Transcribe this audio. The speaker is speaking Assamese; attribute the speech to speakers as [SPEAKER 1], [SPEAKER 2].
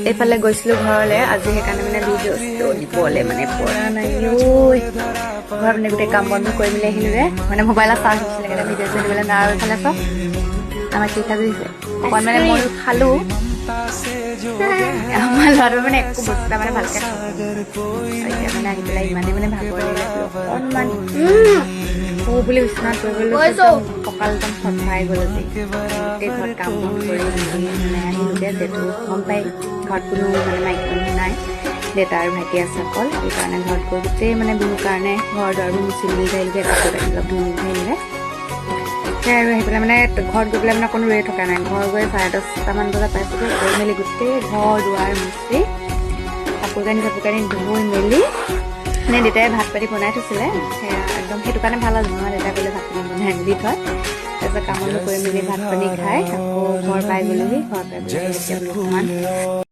[SPEAKER 1] এইফালে গৈছিলো ঘৰলে আজি সেইকাৰণে মানে ভিডিঅ'টো দিবলে মানে পৰা নাই ঘৰ মানে গোটেই কাম বন্ধ কৰি মেলি আহিলো যে মানে মোবাইলত চাৰ্জ হৈছিলে কাৰণে ভিডিঅ' দিবলৈ নাই আৰু এইফালে চব আমাৰ কি খাই দিছে অকণ মানে ময়ো খালো আমাৰ ল'ৰাটো মানে একো বস্তু মানে ভালকে এতিয়া মানে আহি পেলাই ইমানেই মানে ভাগৰ লাগিলে অকণমান বুলি বিচনাত কৰিবলৈ কঁকাল একদম ফটফাই গ'ল আজি গোটেই ঘৰত কাম বন কৰি মানে আহিলোগে যিহেতু গম পাই ঘৰত কোনো মানে মাইকী মানুহ নাই দেউতা আৰু ভাইটি আছে অকল সেইকাৰণে ঘৰত গৈ গোটেই মানে বিহুৰ কাৰণে ঘৰ দুৱাৰবোৰ মুচি মেলি আহিলোগে কাপোৰ কানি অলপ ধুই মেলি আহিলোগে সেই আৰু আহি পেলাই মানে ঘৰত গৈ পেলাই মানে অকণ ৰৈ থকা নাই ঘৰ গৈ 10:30মান বজাত পাইছোঁগৈ গৈ মেলি গোটেই ঘৰ দুৱাৰ মুচি কাপোৰ কানি ধুই মেলি মানে দেউতাই ভাত পাতি বনাই থৈছিলে সেয়া একদম সেইটো কাৰণে ভাল আৰু নহয় দেউতাই ক'লে ভাত পানী বনাই মেলি থয় তাৰপিছত কাম বন কৰি মেলি ভাত পানী খাই আকৌ ঘৰ পাই গ'লোহি ঘৰ পাই গ'লে অকণমান